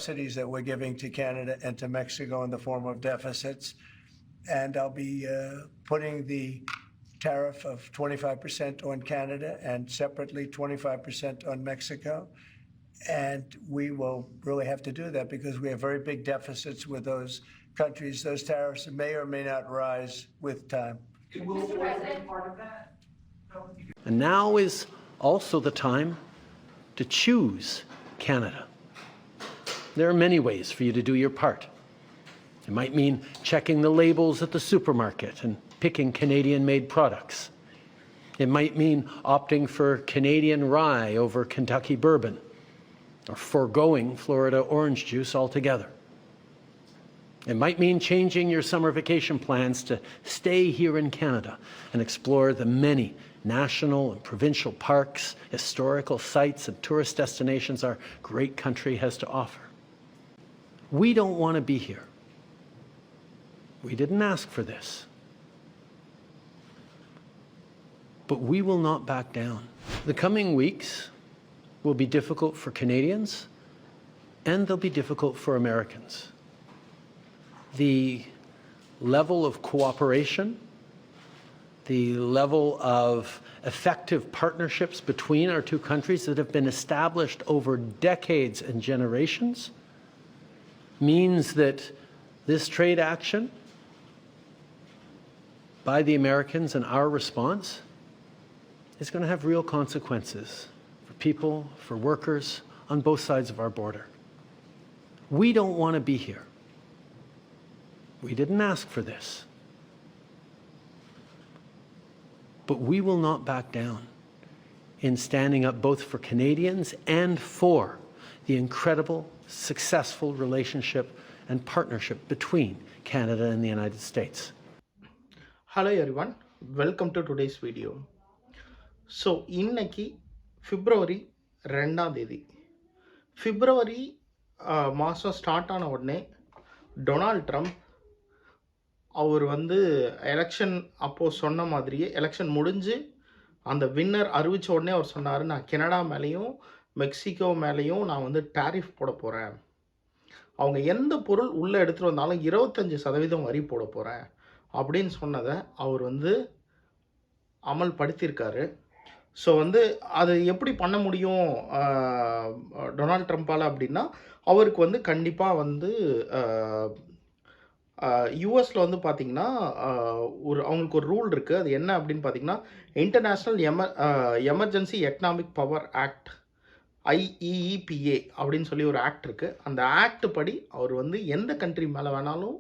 subsidies that we're giving to Canada and to Mexico in the form of deficits. And I'll be putting the tariff of 25% on Canada and separately 25% on Mexico. And we will really have to do that because we have very big deficits with those countries. Those tariffs may or may not rise with time. Will Florida be part of that? And now is also the time to choose Canada. There are many ways for you to do your part. It might mean checking the labels at the supermarket and picking Canadian-made products. It might mean opting for Canadian rye over Kentucky bourbon, or foregoing Florida orange juice altogether. It might mean changing your summer vacation plans to stay here in Canada and explore the many national and provincial parks, historical sites, and tourist destinations our great country has to offer. We don't want to be here. We didn't ask for this. But we will not back down. The coming weeks will be difficult for Canadians, and they'll be difficult for Americans. The level of cooperation, the level of effective partnerships between our two countries that have been established over decades and generations means that this trade action by the Americans and our response is going to have real consequences for people, for workers on both sides of our border. We don't want to be here. We didn't ask for this. But we will not back down in standing up both for Canadians and for the incredible, successful relationship and partnership between Canada and the United States. Hello everyone, welcome to today's video. So இன்னைக்கு February 2ஆம் தேதி February மாதம் start ஆன உடனே Donald Trump அவர் election அப்போது சொன்ன மாதிரியே election முடிஞ்சு அந்த வின்னர் அறிவித்த உடனே அவர் சொன்னார், நான் கனடா மேலேயும் மெக்சிகோ மேலேயும் நான் டாரிஃப் போட போகிறேன், அவங்க எந்த பொருள் உள்ளே எடுத்துகிட்டு வந்தாலும் 25% வரி போட போகிறேன் அப்படின்னு சொன்னதை அவர் அமல்படுத்தியிருக்காரு. ஸோ அது எப்படி பண்ண முடியும் டொனால்ட் ட்ரம்ப்பால் அப்படின்னா, அவருக்கு கண்டிப்பாக யூஎஸில் பார்த்திங்கன்னா அவங்களுக்கு ஒரு ரூல் இருக்குது. அது என்ன அப்படின்னு பார்த்திங்கன்னா, international emergency economic power act IEEPA அப்படின்னு சொல்லி ஒரு ஆக்ட் இருக்குது. அந்த ஆக்ட் படி அவர் எந்த கண்ட்ரி மேலே வேணாலும்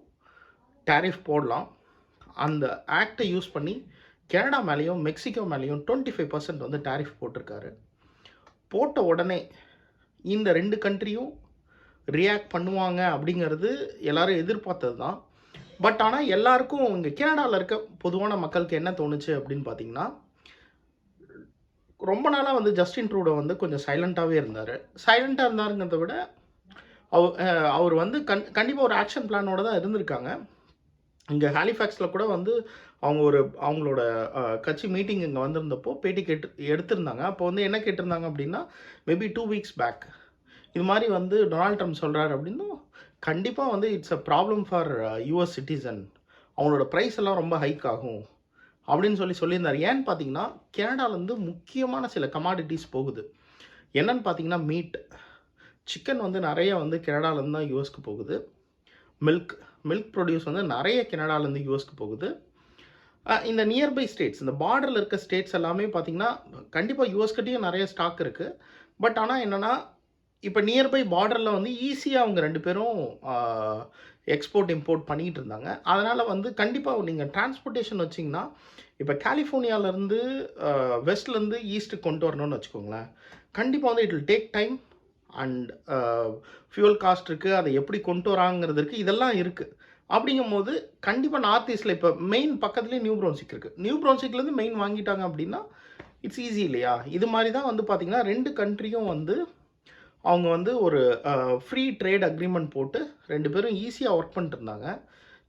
டாரிஃப் போடலாம். அந்த ஆக்டை யூஸ் பண்ணி கனடா மேலேயும் மெக்சிகோ மேலேயும் 25% டாரிஃப் போட்டிருக்காரு. போட்ட உடனே இந்த ரெண்டு கண்ட்ரியும் ரியாக்ட் பண்ணுவாங்க அப்படிங்கிறது எல்லாரும் எதிர்பார்த்தது தான். பட் ஆனால் எல்லாருக்கும் இங்கே கனடாவில் இருக்க பொதுவான மக்களுக்கு என்ன தோணுச்சு அப்படின்னு பார்த்தீங்கன்னா, ரொம்ப நாளாக ஜஸ்டின் ட்ரூடோ கொஞ்சம் சைலண்ட்டாகவே இருந்தார். சைலண்ட்டாக இருந்தாருங்கிறத விட அவர் கண்டிப்பாக ஒரு ஆக்ஷன் பிளானோடு தான் இருந்திருக்காங்க. இங்கே ஹாலிஃபேக்ஸில் கூட அவங்களோட கட்சி மீட்டிங் இங்கே வந்திருந்தப்போ பேட்டி எடுத்திருந்தாங்க. அப்போ என்ன கேட்டிருந்தாங்க அப்படின்னா, மேபி 2 weeks பேக் இது மாதிரி டொனால்ட் ட்ரம்ப் சொல்கிறாரு அப்படின்னும், கண்டிப்பாக it's a problem for US citizen, அவங்களோட ப்ரைஸ் எல்லாம் ரொம்ப ஹைக் ஆகும் அப்படின்னு சொல்லியிருந்தார். ஏன்னு பார்த்தீங்கன்னா, கனடாலேருந்து முக்கியமான சில கமாடிட்டிஸ் போகுது. என்னன்னு பார்த்தீங்கன்னா, மீட், சிக்கன் நிறைய கனடாலேருந்து தான் யூஎஸ்க்கு போகுது. மில்க் ப்ரொடியூஸ் நிறைய கனடாலேருந்து யூஎஸ்க்கு போகுது. இந்த நியர்பை ஸ்டேட்ஸ், இந்த பார்டரில் இருக்க ஸ்டேட்ஸ் எல்லாமே பார்த்திங்கன்னா கண்டிப்பாக யூஎஸ்கிட்டையும் நிறைய ஸ்டாக் இருக்குது. பட் ஆனால் என்னென்னா, இப்போ நியர்பை பார்டரில் ஈஸியாக அவங்க ரெண்டு பேரும் எக்ஸ்போர்ட் இம்போர்ட் பண்ணிகிட்டு இருந்தாங்க. அதனால் கண்டிப்பாக நீங்கள் டிரான்ஸ்போர்ட்டேஷன் வச்சிங்கன்னா, இப்போ கலிஃபோர்னியாவிலேருந்து வெஸ்ட்லேருந்து ஈஸ்ட்டுக்கு கொண்டு வரணும்னு வச்சுக்கோங்களேன், கண்டிப்பாக it will take time and fuel cost இருக்குது, அதை எப்படி கொண்டு வராங்கிறது இருக்குது, இதெல்லாம் இருக்குது. அப்படிங்கும்போது கண்டிப்பாக நார்த் ஈஸ்டில் இப்போ மெயின் பக்கத்துலேயே நியூ ப்ரன்சிக் இருக்குது. நியூ ப்ரன்சிக்லேருந்து மெயின் வாங்கிட்டாங்க அப்படின்னா இட்ஸ் ஈஸி இல்லையா? இது மாதிரி தான் பார்த்திங்கன்னா ரெண்டு கண்ட்ரியும் அவங்க ஒரு ஃப்ரீ ட்ரேட் அக்ரிமெண்ட் போட்டு ரெண்டு பேரும் ஈஸியாக ஒர்க் பண்ணிட்டு இருந்தாங்க.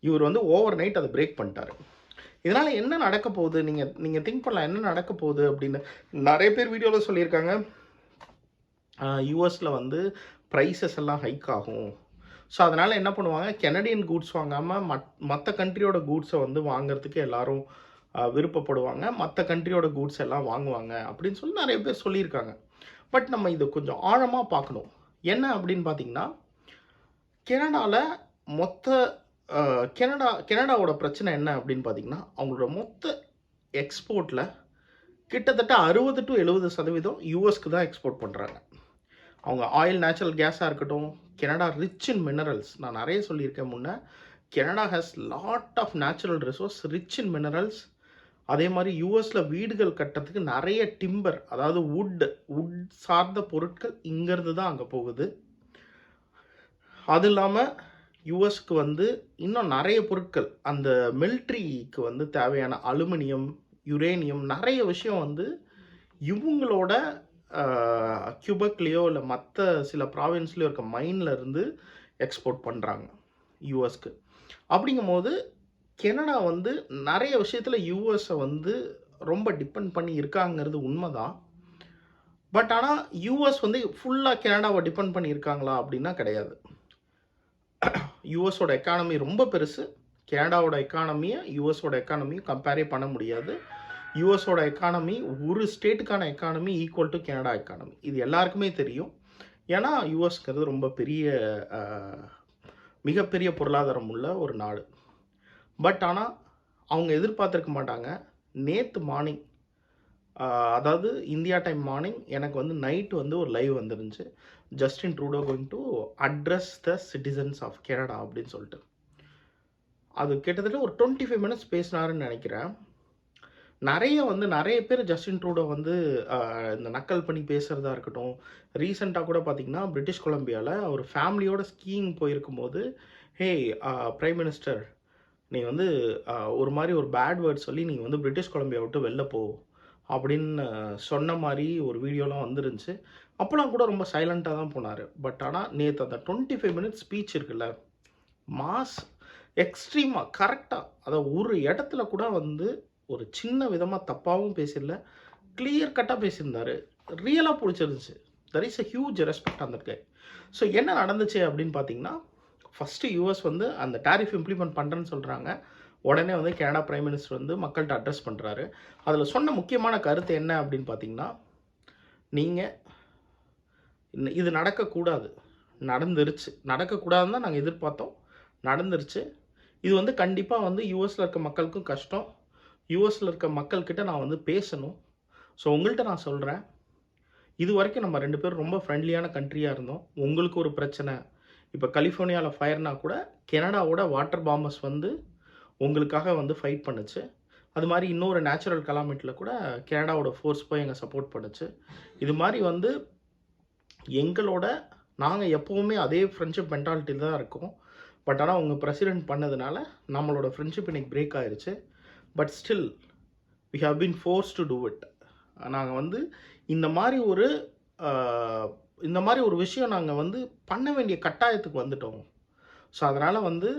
இவர் ஓவர் நைட் அதை பிரேக் பண்ணிட்டார். இதனால் என்ன நடக்க போகுது, நீங்கள் திங்க் பண்ணலாம் என்ன நடக்க போகுது அப்படின்னு. நிறைய பேர் வீடியோவில் சொல்லியிருக்காங்க, யூஎஸில் ப்ரைஸஸ் எல்லாம் ஹைக் ஆகும். ஸோ அதனால் என்ன பண்ணுவாங்க, கெனடியன் கூட்ஸ் வாங்காமல் மற்ற கண்ட்ரியோட கூட்ஸை வந்து வாங்குறதுக்கு எல்லாரும் விருப்பப்படுவாங்க. மற்ற கண்ட்ரியோட கூட்ஸ் எல்லாம் வாங்குவாங்க அப்படின்னு சொல்லி நிறைய பேர் சொல்லியிருக்காங்க. பட் நம்ம இதை கொஞ்சம் ஆழமாக பார்க்கணும். என்ன அப்படின்னு பார்த்தீங்கன்னா, கெனடாவில் கெனடாவோட பிரச்சனை என்ன அப்படின்னு பார்த்தீங்கன்னா, அவங்களோட மொத்த எக்ஸ்போர்ட்டில் கிட்டத்தட்ட 60 to 70% யூஎஸ்க்கு தான் எக்ஸ்போர்ட் பண்ணுறாங்க. அவங்க ஆயில், நேச்சுரல் கேஸாக இருக்கட்டும், கெனடா ரிச் இன் மினரல்ஸ். நான் நிறைய சொல்லியிருக்கேன் முன்னே, Canada has lot of natural resource, rich in minerals. அதே மாதிரி யூஎஸில் வீடுகள் கட்டுறதுக்கு நிறைய டிம்பர், அதாவது வுட் சார்ந்த பொருட்கள் இங்கேருந்து தான் அங்கே போகுது. அது இல்லாமல் யூஎஸ்க்கு வந்து இன்னும் நிறைய பொருட்கள், அந்த மிலிட்ரிக்கு வந்து தேவையான அலுமினியம், யுரேனியம், நிறைய விஷயம் வந்து இவங்களோட கியூபக்லேயோ இல்லை மற்ற சில ப்ராவின்ஸ்லேயோ இருக்க மைனில் இருந்து எக்ஸ்போர்ட் பண்ணுறாங்க யூஎஸ்க்கு. அப்படிங்கும்போது கெனடா வந்து நிறைய விஷயத்தில் யூஎஸை வந்து ரொம்ப டிபெண்ட் பண்ணி இருக்காங்கிறது உண்மைதான். பட் ஆனால் யூஎஸ் வந்து ஃபுல்லாக கெனடாவை டிபெண்ட் பண்ணி இருக்காங்களா அப்படின்னா கிடையாது. யூஎஸோட எக்கானமி ரொம்ப பெருசு. கெனடாவோட எக்கானமியை யூஎஸோட எக்கானமியும் கம்பேரே பண்ண முடியாது. யூஎஸோட எக்கானமி ஒரு ஸ்டேட்டுக்கான economy equal to Canada economy. இது எல்லாருக்குமே தெரியும். ஏன்னா யூஎஸ்ங்கிறது ரொம்ப மிகப்பெரிய பொருளாதாரம் உள்ள ஒரு நாடு. பட் ஆனால் அவங்க எதிர்பார்த்துருக்க மாட்டாங்க. நேற்று மார்னிங், அதாவது இந்தியா டைம் மார்னிங், எனக்கு வந்து நைட்டு வந்து ஒரு லைவ் வந்துருந்துச்சு, Justin Trudeau going to address the citizens of Canada அப்படின்னு சொல்லிட்டு. அது கிட்டத்தட்ட ஒரு 25 minutes பேசினாருன்னு நினைக்கிறேன். நிறைய பேர் ஜஸ்டின் ட்ரூடோ வந்து இந்த நக்கல் பண்ணி பேசுகிறதா இருக்கட்டும். ரீசெண்டாக கூட பார்த்திங்கன்னா, பிரிட்டிஷ் கொலம்பியாவில் அவர் ஃபேமிலியோட ஸ்கீயிங் போயிருக்கும்போது, ஹே பிரைம் மினிஸ்டர், நீ வந்து ஒரு மாதிரி ஒரு பேட் வேர்ட் சொல்லி நீ வந்து பிரிட்டிஷ் கொலம்பியா விட்டு வெளில போ அப்படின்னு சொன்ன மாதிரி ஒரு வீடியோலாம் வந்துருந்துச்சு. அப்போலாம் கூட ரொம்ப சைலண்ட்டாக தான் போனார். பட் ஆனால் நேற்று அந்த 25 minutes ஸ்பீச் இருக்குல்ல, மாஸ் எக்ஸ்ட்ரீமாக கரெக்டாக, அதாவது ஒரு இடத்துல கூட வந்து ஒரு சின்ன விதமாக தப்பாகவும் பேசிடல, கிளியர் கட்டாக பேசியிருந்தார். ரியலாக பிடிச்சிருந்துச்சு. That is a huge respect அந்த கை. ஸோ என்ன நடந்துச்சு அப்படின்னு பார்த்தீங்கன்னா, ஃபஸ்ட்டு யூஎஸ் வந்து அந்த டேரிஃப் இம்ப்ளிமெண்ட் பண்ணுறேன்னு சொல்கிறாங்க. உடனே வந்து கனடா பிரைம் மினிஸ்டர் வந்து மக்கள்கிட்ட அட்ரஸ் பண்ணுறாரு. அதில் சொன்ன முக்கியமான கருத்து என்ன அப்படின்னு பார்த்தீங்கன்னா, நீங்கள் இது நடக்கக்கூடாது, நடந்துருச்சு. நடக்கக்கூடாதுன்னு தான் நாங்கள் எதிர்பார்த்தோம், நடந்துருச்சு. இது வந்து கண்டிப்பாக வந்து யூஎஸில் இருக்க மக்களுக்கும் கஷ்டம். யூஎஸில் இருக்க மக்கள்கிட்ட நான் வந்து பேசணும். ஸோ உங்கள்கிட்ட நான் சொல்கிறேன், இது வரைக்கும் நம்ம 2 பேரும் ரொம்ப ஃப்ரெண்ட்லியான கண்ட்ரியாக இருந்தோம். உங்களுக்கு ஒரு பிரச்சனை, இப்போ கலிஃபோர்னியாவில் ஃபயர்னா கூட கெனடாவோட வாட்டர் பாம்பர்ஸ் வந்து உங்களுக்காக வந்து ஃபைட் பண்ணுச்சு. அது மாதிரி இன்னொரு நேச்சுரல் கலாமிட்டியில் கூட கெனடாவோட ஃபோர்ஸ் போய் எங்கள் சப்போர்ட் பண்ணுச்சு. இது மாதிரி வந்து நாங்கள் எப்போவுமே அதே ஃப்ரெண்ட்ஷிப் மென்டாலிட்டியில் தான் இருக்கோம். பட் ஆனால் உங்கள் பிரசிடென்ட் பண்ணதுனால நம்மளோட ஃப்ரெண்ட்ஷிப் இன்னைக்கு பிரேக் ஆயிடுச்சு. But still we have been forced to do it. நாங்கள் வந்து இந்த மாதிரி ஒரு விஷயம் நாங்கள் வந்து பண்ண வேண்டிய கட்டாயத்துக்கு வந்துட்டோம். ஸோ அதனால் வந்து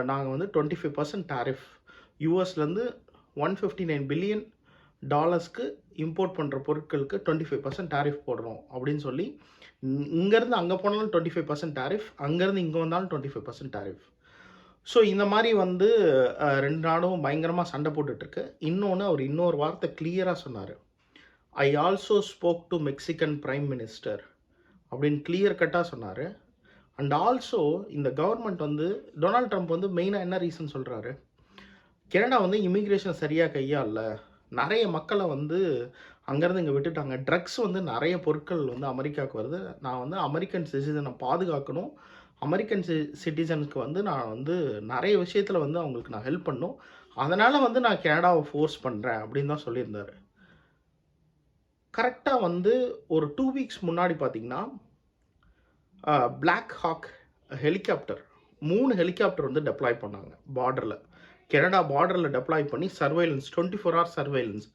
நாங்கள் வந்து 25% டேரிஃப் யூஎஸ்லேருந்து $159 billion இம்போர்ட் பண்ணுற பொருட்களுக்கு 25% டேரிஃப் போடுறோம் அப்படின்னு சொல்லி, இங்கேருந்து அங்கே போனாலும் 25% டேரிஃப், அங்கேருந்து இங்கே வந்தாலும் 25% டேரிஃப். ஸோ இந்த மாதிரி வந்து 2 நாடும் பயங்கரமாக சண்டை போட்டுட்ருக்கு. இன்னொரு வார்த்தை கிளியராக சொன்னார், I also spoke to Mexican prime minister அப்படின்னு கிளியர் கட்டாக சொன்னார். அண்ட் ஆல்சோ இந்த கவர்மெண்ட் வந்து டொனால்ட் ட்ரம்ப் வந்து மெயினாக என்ன ரீசன் சொல்கிறாரு, கெனடா வந்து இமிக்ரேஷன் சரியாக கையாளல, நிறைய மக்களை வந்து அங்கேருந்து இங்கே விட்டுட்டாங்க, ட்ரக்ஸ் வந்து நிறைய பொருட்கள் வந்து அமெரிக்காவுக்கு வருது, நான் வந்து அமெரிக்கன் சிட்டிசனை பாதுகாக்கணும், அமெரிக்கன் சிட்டிசனுக்கு வந்து நான் வந்து நிறைய விஷயத்தில் வந்து அவங்களுக்கு நான் ஹெல்ப் பண்ணணும், அதனால் வந்து நான் கெனடாவை ஃபோர்ஸ் பண்ணுறேன் அப்படின்னு தான் சொல்லியிருந்தார். கரெக்டாக வந்து ஒரு 2 weeks முன்னாடி பார்த்திங்கன்னா, பிளாக் ஹாக் ஹெலிகாப்டர் 3 ஹெலிகாப்டர் வந்து டெப்ளாய் பண்ணாங்க பார்டரில். கெனடா பார்டரில் டெப்ளாய் பண்ணி சர்வைலன்ஸ், 24 hours சர்வைலன்ஸ்.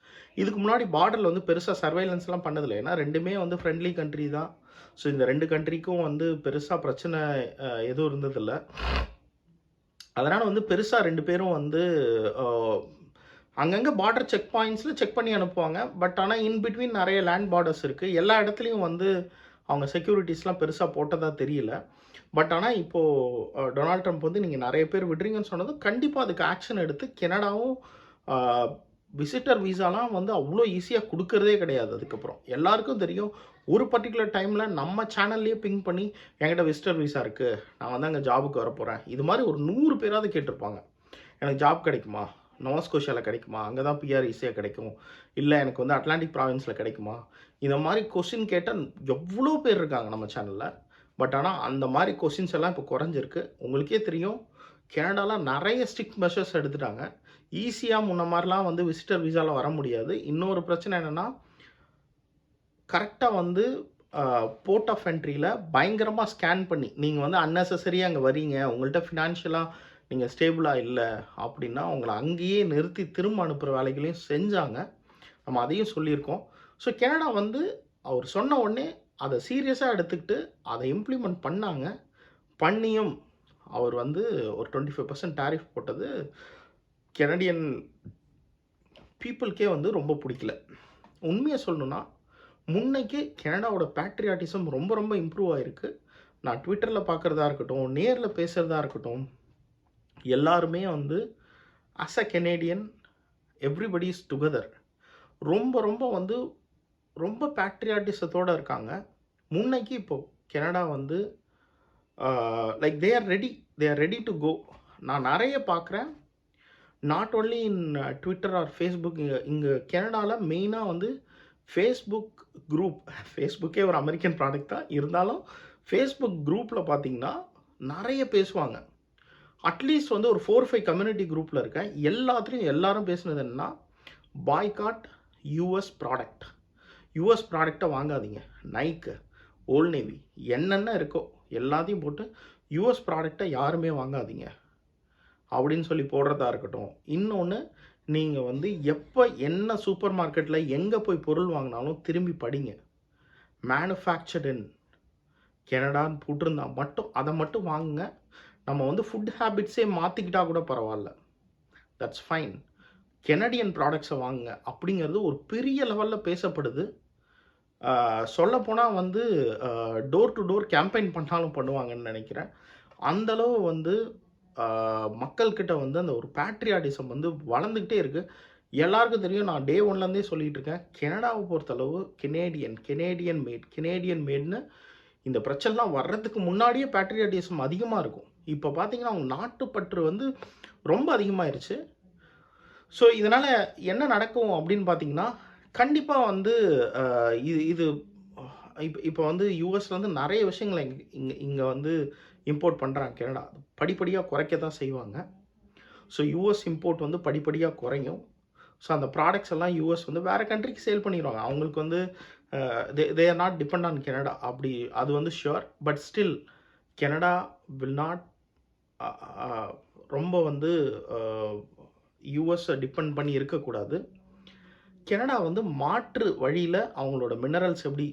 இதுக்கு முன்னாடி பார்டரில் வந்து பெருசாக சர்வைலன்ஸ்லாம் பண்ணதில்லை, ஏன்னா ரெண்டுமே வந்து ஃப்ரெண்ட்லி கண்ட்ரி தான். ஸோ இந்த 2 கண்ட்ரிக்கும் வந்து பெருசாக பிரச்சனை எதுவும் இருந்ததில்லை. அதனால் வந்து பெருசாக 2 பேரும் வந்து அங்கங்கே பார்டர் செக் பாயிண்ட்ஸில் செக் பண்ணி அனுப்புவாங்க. பட் ஆனால் இன்பிட்வீன் நிறைய லேண்ட் பார்டர்ஸ் இருக்குது. எல்லா இடத்துலையும் வந்து அவங்க செக்யூரிட்டிஸ்லாம் பெருசாக போட்டதாக தெரியல. பட் ஆனால் இப்போது டொனால்ட் ட்ரம்ப் வந்து நீங்கள் நிறைய பேர் விடுறீங்கன்னு சொன்னது கண்டிப்பாக அதுக்கு ஆக்ஷன் எடுத்து கனடாவும் விசிட்டர் வீசாலாம் வந்து அவ்வளோ ஈஸியாக கொடுக்கறதே கிடையாது. அதுக்கப்புறம் எல்லாருக்கும் தெரியும், ஒரு பர்டிகுலர் டைமில் நம்ம சேனல்லையே பிங் பண்ணி என்கிட்ட விசிட்டர் வீசா இருக்குது, நான் வந்து அங்கே ஜாபுக்கு வர போகிறேன், இது மாதிரி ஒரு 100 பேராவது கேட்டிருப்பாங்க. எனக்கு ஜாப் கிடைக்குமா, நோவாஸ்கோஷியாவில் கிடைக்குமா, அங்கே தான் பிஆர் ஈஸியாக கிடைக்கும், இல்லை எனக்கு வந்து அட்லாண்டிக் ப்ராவின்ஸில் கிடைக்குமா, இந்த மாதிரி கொஸ்டின் கேட்டால் எவ்வளோ பேர் இருக்காங்க நம்ம சேனலில். பட் ஆனால் அந்த மாதிரி கொஸ்டின்ஸ் எல்லாம் இப்போ குறைஞ்சிருக்கு. உங்களுக்கே தெரியும், கனடாவில் நிறைய ஸ்ட்ரிக்ட் மெஷர்ஸ் எடுத்துட்டாங்க. ஈஸியாக முன்ன மாதிரிலாம் வந்து விசிட்டர் வீசாவில் வர முடியாது. இன்னொரு பிரச்சனை என்னென்னா, கரெக்டாக வந்து போர்ட் ஆஃப் என்ட்ரியில் பயங்கரமாக ஸ்கேன் பண்ணி நீங்கள் வந்து அன்னெசரியாக அங்கே வரீங்க, உங்கள்கிட்ட ஃபினான்ஷியலாக நீங்கள் ஸ்டேபிளாக இல்லை அப்படின்னா உங்களை அங்கேயே நிறுத்தி திரும்ப அனுப்புகிற வேலைகளையும் செஞ்சாங்க. நம்ம அதையும் சொல்லியிருக்கோம். ஸோ கனடா வந்து அவர் சொன்ன உடனே அதை சீரியஸாக எடுத்துக்கிட்டு அதை இம்ப்ளிமெண்ட் பண்ணாங்க. பண்ணியும் அவர் வந்து ஒரு 25% டேரிஃப் போட்டது கெனடியன் பீப்புளுக்கே வந்து ரொம்ப பிடிக்கல. உண்மையை சொல்லணுன்னா, முன்னைக்கு கனடாவோட பேட்ரியாட்டிசம் ரொம்ப ரொம்ப இம்ப்ரூவ் ஆகிருக்கு. நான் ட்விட்டரில் பார்க்குறதா இருக்கட்டும், நேரில் பேசுகிறதா இருக்கட்டும், எல்லாருமே வந்து as a Canadian everybody is together. ரொம்ப ரொம்ப வந்து ரொம்ப பேட்ரியாட்டிசத்தோடு இருக்காங்க. முன்னைக்கு இப்போது கனடா வந்து like they are ready to go. நான் நிறைய பார்க்குறேன், not only in Twitter or Facebook. இங்கே கனடாவில் மெயினாக வந்து ஃபேஸ்புக் குரூப், ஃபேஸ்புக்கே ஒரு அமெரிக்கன் ப்ராடக்ட் தான் இருந்தாலும், ஃபேஸ்புக் குரூப்பில் பார்த்தீங்கன்னா நிறைய பேசுவாங்க. அட்லீஸ்ட் வந்து ஒரு 4-5 கம்யூனிட்டி குரூப்பில் இருக்கேன். எல்லாத்துலேயும் எல்லாரும் பேசுனது என்னன்னா, பாய்காட் யூஎஸ் ப்ராடக்ட், யூஎஸ் ப்ராடக்டை வாங்காதீங்க, நைக்கு, ஓல்ட் நேவி, என்னென்ன இருக்கோ எல்லாத்தையும் போட்டு யூஎஸ் ப்ராடக்டை யாருமே வாங்காதீங்க அப்படின்னு சொல்லி போடுறதா இருக்கட்டும். இன்னொன்று, நீங்கள் வந்து எப்போ என்ன சூப்பர் மார்க்கெட்டில் எங்கே போய் பொருள் வாங்கினாலும் திரும்பி படிங்க. மேனுஃபேக்சர்ட் இன் கனடான்னு போட்டிருந்தா மட்டும் அதை மட்டும் வாங்குங்க. நம்ம வந்து ஃபுட் ஹேபிட்ஸே மாற்றிக்கிட்டா கூட பரவாயில்ல, தட்ஸ் ஃபைன். கெனடியன் ப்ராடக்ட்ஸை வாங்குங்க அப்படிங்கிறது ஒரு பெரிய லெவலில் பேசப்படுது. சொல்லப்போனால் வந்து டோர் டு டோர் கேம்பெயின் பண்ணாலும் பண்ணுவாங்கன்னு நினைக்கிறேன். அந்தளவு வந்து மக்கள்கிட்ட வந்து அந்த ஒரு பேட்ரியாட்டிசம் வந்து வளர்ந்துக்கிட்டே இருக்குது. எல்லாருக்கும் தெரியும், நான் டே 1லேருந்தே சொல்லிகிட்டு இருக்கேன், கனடாவை பொறுத்தளவு கெனேடியன் மேட்னு இந்த பிரச்சனைலாம் வர்றதுக்கு முன்னாடியே பேட்ரியாட்டிசம் அதிகமாக இருக்கும். இப்போ பார்த்தீங்கன்னா அவங்க நாட்டுப்பற்று வந்து ரொம்ப அதிகமாகிருச்சு. ஸோ இதனால் என்ன நடக்கும் அப்படின்னு பார்த்தீங்கன்னா, கண்டிப்பாக வந்து இது இப்போ வந்து யூஎஸ்லேருந்து நிறைய விஷயங்களை இங்கே வந்து இம்போர்ட் பண்ணுறாங்க கனடா. படிப்படியாக குறைக்க தான் செய்வாங்க. ஸோ யூஎஸ் இம்போர்ட் வந்து படிப்படியாக குறையும். ஸோ அந்த ப்ராடக்ட்ஸ் எல்லாம் யூஎஸ் வந்து வேறு கண்ட்ரிக்கு சேல் பண்ணிடுவாங்க. அவங்களுக்கு வந்து they are not depend on Canada, அப்படி அது வந்து sure. But still Canada will not ரொம்ப வந்து யூஎஸ்ஸை டிபெண்ட் பண்ணி இருக்கக்கூடாது. கனடா வந்து மாற்று வழியில் அவங்களோட மினரல்ஸ் எப்படி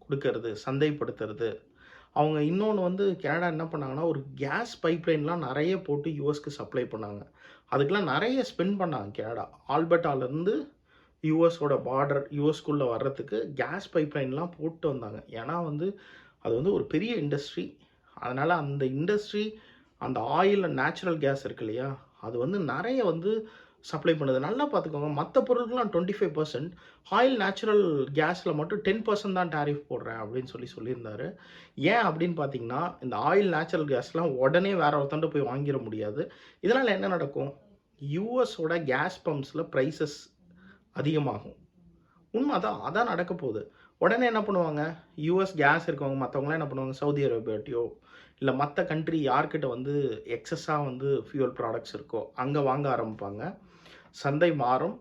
கொடுக்கறது, சந்தைப்படுத்துறது. அவங்க இன்னொன்று வந்து கனடா என்ன பண்ணாங்கன்னா, ஒரு கேஸ் பைப்லைன்லாம் நிறைய போட்டு யூஎஸ்க்கு சப்ளை பண்ணாங்க. அதுக்கெலாம் நிறைய ஸ்பெண்ட் பண்ணாங்க கனடா. ஆல்பர்ட்டாலேருந்து யூஎஸோட பார்டர் யூஎஸ்குள்ளே வர்றதுக்கு கேஸ் பைப்லைன்லாம் போட்டு வந்தாங்க. ஏன்னா வந்து அது வந்து ஒரு பெரிய இண்டஸ்ட்ரி. அதனால் அந்த இண்டஸ்ட்ரி அந்த ஆயில் அண்ட் நேச்சுரல் கேஸ் இருக்கு இல்லையா, அது வந்து நிறைய வந்து சப்ளை பண்ணுது. நல்லா பார்த்துக்கோங்க, மற்ற பொருட்கள்லாம் 25%, ஆயில் நேச்சுரல் கேஸில் மட்டும் 10% தான் டேரிஃப் போடுறேன் அப்படின்னு சொல்லியிருந்தாரு. ஏன் அப்படின்னு பார்த்தீங்கன்னா, இந்த ஆயில் நேச்சுரல் கேஸ்லாம் உடனே வேற ஒருத்தண்ட போய் வாங்கிட முடியாது. இதனால் என்ன நடக்கும், யூஎஸோட கேஸ் பம்ப்ஸில் ப்ரைஸஸ் அதிகமாகும். உண்மை அதான் நடக்க போகுது. உடனே என்ன பண்ணுவாங்க, யூஎஸ் கேஸ் இருக்கவங்க மற்றவங்களாம் என்ன பண்ணுவாங்க, சவுதி அரேபியாட்டியோ இல்லை மற்ற கண்ட்ரி யார்கிட்ட வந்து எக்ஸஸாக வந்து ஃபியூல் ப்ராடக்ட்ஸ் இருக்கோ அங்கே வாங்க ஆரம்பிப்பாங்க. சந்தை மாறும்.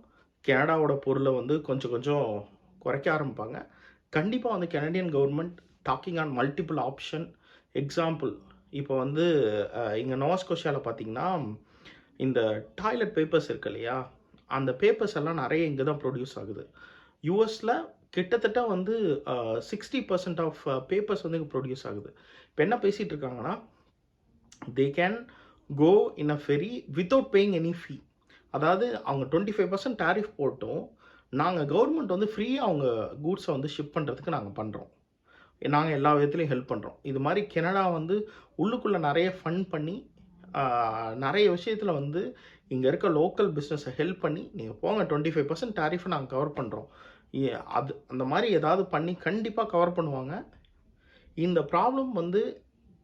கனடாவோட பொருளை வந்து கொஞ்சம் கொஞ்சம் குறைக்க ஆரம்பிப்பாங்க. கண்டிப்பாக வந்து Canadian government docking on multiple option. Example, இப்போ வந்து இங்கே நோவாஸ்கோஷியாவில் பார்த்தீங்கன்னா, இந்த டாய்லெட் பேப்பர்ஸ் இருக்கு இல்லையா, அந்த பேப்பர்ஸ் எல்லாம் நிறைய இங்கே தான் ப்ரொடியூஸ் ஆகுது. யூஎஸில் கிட்டத்தட்ட வந்து 60% ஆஃப் பேப்பர்ஸ் வந்து இங்கே ப்ரொடியூஸ் ஆகுது. இப்போ என்ன பேசிகிட்டு இருக்காங்கன்னா, they can go in a ferry without paying any fee. அதாவது அவங்க 25% டேரிஃப் போட்டும் நாங்கள் கவர்மெண்ட் வந்து ஃப்ரீயாக அவங்க கூட்ஸை வந்து ஷிப் பண்ணுறதுக்கு நாங்கள் பண்ணுறோம். நாங்கள் எல்லா விதத்துலையும் ஹெல்ப் பண்ணுறோம். இது மாதிரி கனடா வந்து உள்ளுக்குள்ளே நிறைய ஃபண்ட் பண்ணி நிறைய விஷயத்தில் வந்து இங்கே இருக்க லோக்கல் பிஸ்னஸை ஹெல்ப் பண்ணி நீங்கள் போங்க 25% டேரிஃபை நாங்கள் கவர் பண்ணுறோம், அது அந்த மாதிரி ஏதாவது பண்ணி கண்டிப்பாக கவர் பண்ணுவாங்க. இந்த ப்ராப்ளம் வந்து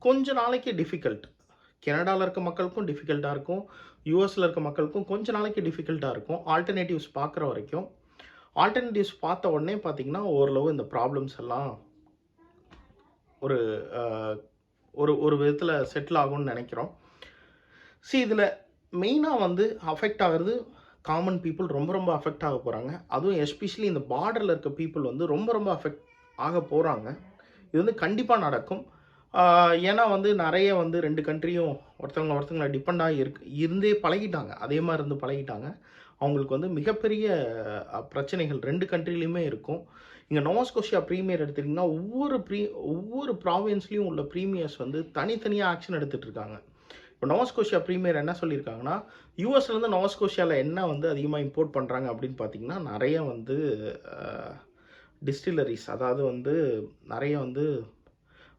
கொஞ்ச நாளைக்கு டிஃபிகல்ட், கனடாவில் இருக்க மக்களுக்கும் டிஃபிகல்ட்டாக இருக்கும், யூஎஸில் இருக்க மக்களுக்கும் கொஞ்ச நாளைக்கு டிஃபிகல்ட்டாக இருக்கும். ஆல்டர்னேட்டிவ்ஸ் பார்க்குற வரைக்கும், ஆல்டர்னேட்டிவ்ஸ் பார்த்த உடனே பார்த்திங்கன்னா ஓரளவு இந்த ப்ராப்ளம்ஸ் எல்லாம் ஒரு ஒரு விதத்தில் செட்டில் ஆகும்னு நினைக்கிறோம். இதில் மெயினாக வந்து அஃபெக்ட் ஆகிறது காமன் பீப்புள் ரொம்ப அஃபெக்ட் ஆக போகிறாங்க. அதுவும் எஸ்பெஷலி இந்த பார்டரில் இருக்க பீப்புள் வந்து ரொம்ப அஃபெக்ட் ஆக போகிறாங்க. இது வந்து கண்டிப்பாக நடக்கும். ஏன்னா வந்து நிறைய வந்து 2 கண்ட்ரியும் ஒருத்தவங்களை டிபெண்டாக இருந்தே பழகிட்டாங்க, அதே மாதிரி இருந்து பழகிட்டாங்க. அவங்களுக்கு வந்து மிகப்பெரிய பிரச்சனைகள் 2 கண்ட்ரிலையுமே இருக்கும். இங்கே நோவாஸ்கோஷியா ப்ரீமியர் எடுத்துட்டிங்கன்னா ஒவ்வொரு ப்ராவின்ஸ்லேயும் உள்ள ப்ரீமியர்ஸ் வந்து தனித்தனியாக ஆக்ஷன் எடுத்துகிட்டு இருக்காங்க. இப்போ நோவாஸ்கோஷியா ப்ரீமியர் என்ன சொல்லியிருக்காங்கன்னா, யூஎஸ்லேருந்து நோவாஸ்கோஷியாவில் என்ன வந்து அதிகமாக இம்போர்ட் பண்ணுறாங்க அப்படின்னு பார்த்தீங்கன்னா, நிறைய வந்து டிஸ்டிலரிஸ், அதாவது வந்து நிறைய வந்து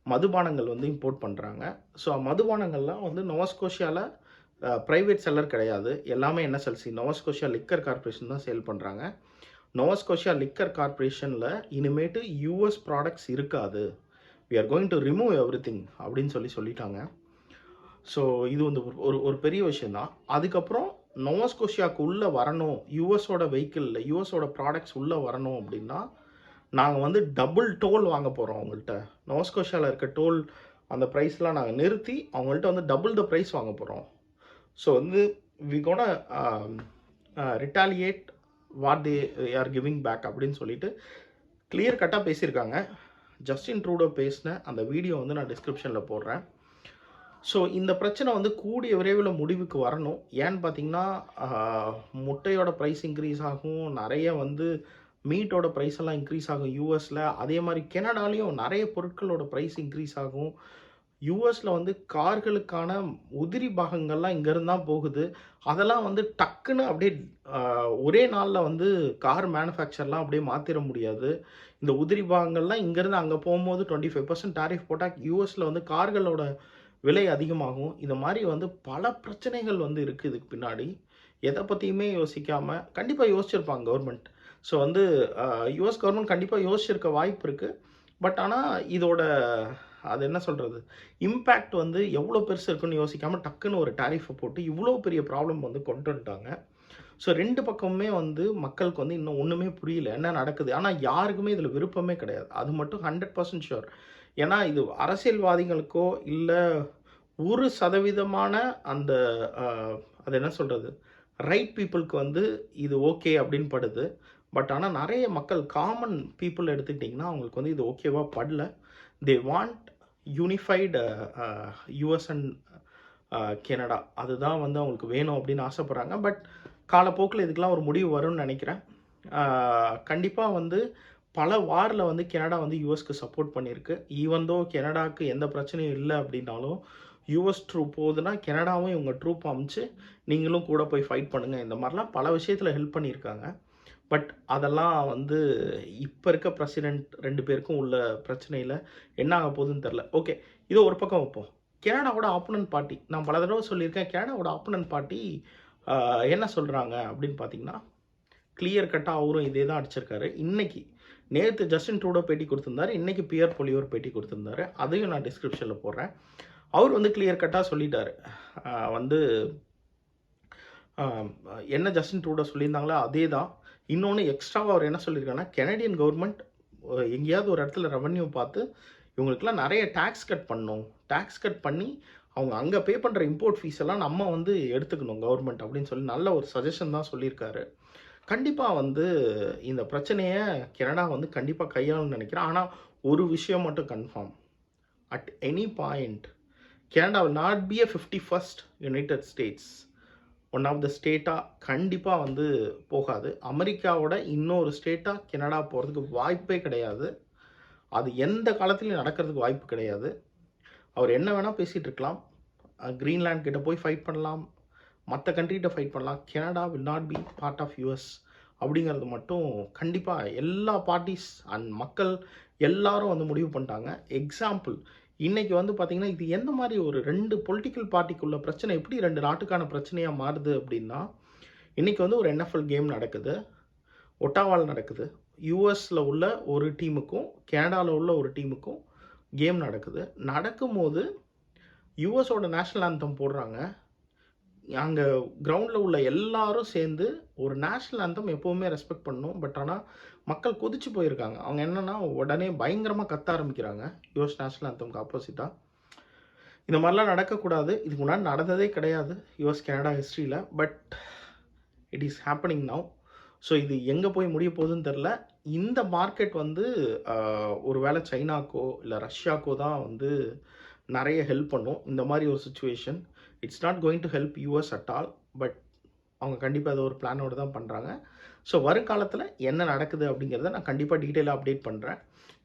மதுபானங்கள் வந்து இம்போர்ட் பண்ணுறாங்க. ஸோ மதுபானங்கள்லாம் வந்து நோவாஸ்கோஷியாவில் ப்ரைவேட் செல்லர் கிடையாது, எல்லாமே NSLC நோவாஸ்கோஷியா லிக்கர் கார்பரேஷன் தான் சேல் பண்ணுறாங்க. நோவாஸ்கோஷியா லிக்கர் கார்பரேஷனில் இனிமேட்டு யூஎஸ் ப்ராடக்ட்ஸ் இருக்காது, we are going to remove everything அப்படின்னு சொல்லிட்டாங்க. ஸோ இது வந்து ஒரு பெரிய விஷயந்தான். அதுக்கப்புறம் நோவாஸ்கோஷியாவுக்கு உள்ளே வரணும், யூஎஸோட வெஹிக்கிளில் யூஎஸோட ப்ராடக்ட்ஸ் உள்ளே வரணும் அப்படின்னா நாங்கள் வந்து டபுள் டோல் வாங்க போகிறோம் அவங்கள்ட்ட. நோவாஸ்கோஷியாவில் இருக்க டோல் அந்த ப்ரைஸ்லாம் நாங்கள் நிறுத்தி அவங்கள்ட்ட வந்து டபுள் த ப்ரைஸ் வாங்க போகிறோம். ஸோ வந்து we gonna retaliate what they are giving back அப்படின்னு சொல்லிட்டு கிளியர் கட்டாக பேசியிருக்காங்க. ஜஸ்டின் ட்ரூடோ பேசின அந்த வீடியோ வந்து நான் டிஸ்கிரிப்ஷனில் போடுறேன். ஸோ இந்த பிரச்சனை வந்து கூடிய விரைவில் முடிவுக்கு வரணும். ஏன்னு பார்த்தீங்கன்னா முட்டையோட ப்ரைஸ் இன்க்ரீஸ் ஆகும், நிறைய வந்து மீட்டோட ப்ரைஸ் எல்லாம் இன்க்ரீஸ் ஆகும் யூஎஸில். அதே மாதிரி கனடாலையும் நிறைய பொருட்களோட ப்ரைஸ் இன்க்ரீஸ் ஆகும். யூஎஸில் வந்து கார்களுக்கான உதிரி பாகங்கள்லாம் இங்கேருந்து தான் போகுது. அதெல்லாம் வந்து டக்குன்னு அப்படியே ஒரே நாளில் வந்து கார் மேனுஃபேக்சர்லாம் அப்படியே மாற்றிட முடியாது. இந்த உதிரி பாகங்கள்லாம் இங்கேருந்து அங்கே போகும்போது 25% டேரிஃப் போட்டால் யூஎஸில் வந்து கார்களோட விலை அதிகமாகும். இந்த மாதிரி வந்து பல பிரச்சனைகள் வந்து இருக்குது இதுக்கு பின்னாடி. எதை பற்றியுமே யோசிக்காமல் கண்டிப்பாக யோசிச்சிருப்பாங்க கவர்மெண்ட். ஸோ வந்து யூஎஸ் கவர்மெண்ட் கண்டிப்பாக யோசிச்சிருக்க வாய்ப்பு இருக்குது. பட் ஆனால் இதோட அது என்ன சொல்கிறது, இம்பேக்ட் வந்து எவ்வளோ பெருசு இருக்குன்னு யோசிக்காமல் டக்குன்னு ஒரு டேரிஃபை போட்டு இவ்வளோ பெரிய ப்ராப்ளம் வந்து கொண்டு வந்துட்டாங்க. ஸோ 2 பக்கமுமே வந்து மக்களுக்கு வந்து இன்னும் ஒன்றுமே புரியல என்ன நடக்குது. ஆனால் யாருக்குமே இதில் விருப்பமே கிடையாது, அது மட்டும் 100% ஷுர். ஏன்னா இது அரசியல்வாதிகளுக்கோ இல்லை 1% அந்த அது என்ன சொல்கிறது ரைட் பீப்புளுக்கு வந்து இது ஓகே அப்படின்னு படுது. பட் ஆனால் நிறைய மக்கள் காமன் பீப்புள் எடுத்துக்கிட்டிங்கன்னா அவங்களுக்கு வந்து இது ஓகேவா படல. They want unified US and Canada, அதுதான் வந்து அவங்களுக்கு வேணும் அப்படின்னு ஆசைப்பட்றாங்க. பட் காலப்போக்கில் இதுக்கெலாம் ஒரு முடிவு வரும்னு நினைக்கிறேன். கண்டிப்பாக வந்து பல வாரில் வந்து கனடா வந்து யூஎஸ்க்கு சப்போர்ட் பண்ணியிருக்கு. ஈவன் தோ கனடாவுக்கு எந்த பிரச்சனையும் இல்லை அப்படின்னாலும் யூஎஸ் ட்ரூப் போகுதுன்னா கனடாவும் இவங்க ட்ரூப் அமைச்சு நீங்களும் கூட போய் ஃபைட் பண்ணுங்கள், இந்த மாதிரிலாம் பல விஷயத்தில் ஹெல்ப் பண்ணியிருக்காங்க. பட் அதெல்லாம் வந்து இப்போ இருக்க பிரசிடெண்ட் 2 பேருக்கும் உள்ள பிரச்சனையில் என்ன ஆக போகுதுன்னு தெரில. ஓகே, இதை ஒரு பக்கம் வைப்போம். கனடாவோட ஆப்போனன்ட் பார்ட்டி, நான் பல தடவை சொல்லியிருக்கேன், கனடாவோட ஆப்போனன்ட் பார்ட்டி என்ன சொல்கிறாங்க அப்படின்னு பார்த்தீங்கன்னா கிளியர் கட்டாக அவரும் இதே தான் அடிச்சிருக்காரு. நேற்று ஜஸ்டின் ட்ரூடோ பேட்டி கொடுத்துருந்தாரு, இன்றைக்கி பியர் பொலியோர் பேட்டி கொடுத்துருந்தாரு, அதையும் நான் டிஸ்கிரிப்ஷனில் போடுறேன். அவர் வந்து கிளியர் கட்டாக சொல்லிட்டாரு, வந்து என்ன ஜஸ்டின் ட்ரூடோ சொல்லியிருந்தாங்களோ அதே தான். இன்னொன்று எக்ஸ்ட்ராவாக அவர் என்ன சொல்லியிருக்காங்கன்னா, கனடியன் கவர்மெண்ட் எங்கேயாவது ஒரு இடத்துல ரெவன்யூ பார்த்து இவங்களுக்குலாம் நிறைய டேக்ஸ் கட் பண்ணணும், டேக்ஸ் கட் பண்ணி அவங்க அங்கே பே பண்ணுற இம்போர்ட் ஃபீஸ் எல்லாம் நம்ம வந்து எடுத்துக்கணும் கவர்மெண்ட் அப்படின்னு சொல்லி நல்ல ஒரு சஜஷன் தான் சொல்லியிருக்காரு. கண்டிப்பாக வந்து இந்த பிரச்சனையை கனடா வந்து கண்டிப்பாக கையாளணும்னு நினைக்கிறேன். ஆனால் ஒரு விஷயம் மட்டும் confirm, at any point Canada will not be a 51st united states, one of the ஸ்டேட்டாக கண்டிப்பாக வந்து போகாது. அமெரிக்காவோட இன்னொரு ஸ்டேட்டாக கனடா போகிறதுக்கு வாய்ப்பே கிடையாது. அது எந்த காலத்துலையும் நடக்கிறதுக்கு வாய்ப்பு கிடையாது. அவர் என்ன வேணால் பேசிகிட்டு இருக்கலாம், கிரீன்லேண்ட் கிட்ட போய் ஃபைட் பண்ணலாம், மற்ற கண்ட்ரிகிட்ட ஃபைட் பண்ணலாம். Canada will not be part of US அப்படிங்கிறது மட்டும் கண்டிப்பாக எல்லா பார்ட்டிஸ் அண்ட் மக்கள் எல்லாரும் வந்து முடிவு பண்ணிட்டாங்க. எக்ஸாம்பிள் இன்றைக்கி வந்து பார்த்திங்கன்னா இது எந்த மாதிரி ஒரு 2 பொலிட்டிக்கல் பார்ட்டிக்குள்ள பிரச்சனை எப்படி 2 நாட்டுக்கான பிரச்சனையாக மாறுது அப்படின்னா, இன்றைக்கி வந்து ஒரு NFL கேம் நடக்குது, ஒட்டாவால் நடக்குது. யூஎஸில் உள்ள ஒரு டீமுக்கும் கனடாவில் உள்ள ஒரு டீமுக்கும் கேம் நடக்குது. நடக்கும்போது யூஎஸோட நேஷ்னல் ஆந்தம் போடுறாங்க. அங்கே கிரவுண்டில் உள்ள எல்லாரும் சேர்ந்து ஒரு நேஷ்னல் ஆந்தம் எப்போவுமே ரெஸ்பெக்ட் பண்ணணும். பட் ஆனால் மக்கள் கொதிச்சு போயிருக்காங்க. அவங்க என்னென்னா உடனே பயங்கரமாக கத்த ஆரம்பிக்கிறாங்க யூஎஸ் நேஷ்னல் ஆந்தம்க்கு ஆப்போசிட்டாக. இந்த மாதிரிலாம் நடக்கக்கூடாது. இதுக்கு முன்னாடி நடந்ததே கிடையாது யூஎஸ் கனடா ஹிஸ்ட்ரியில். But it is happening now. So இது எங்கே போய் முடிய போகுதுன்னு தெரில. இந்த மார்க்கெட் வந்து ஒரு வேளை சைனாக்கோ இல்லை ரஷ்யாக்கோ தான் வந்து நிறைய ஹெல்ப் பண்ணும் இந்த மாதிரி ஒரு situation. It's not going to help US at all. But அவங்க கண்டிப்பாக அதை ஒரு பிளானோடு தான் பண்ணுறாங்க. ஸோ வருங்காலத்தில் என்ன நடக்குது அப்படிங்கிறத நான் கண்டிப்பாக டீட்டெயிலாக அப்டேட் பண்ணுறேன்.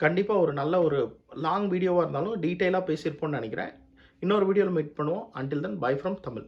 கண்டிப்பாக ஒரு நல்ல ஒரு லாங் வீடியோவாக இருந்தாலும் டீட்டெயிலாக பேசியிருப்போம்னு நினைக்கிறேன். இன்னொரு வீடியோவில் மீட் பண்ணுவோம். Until then by from Tamil.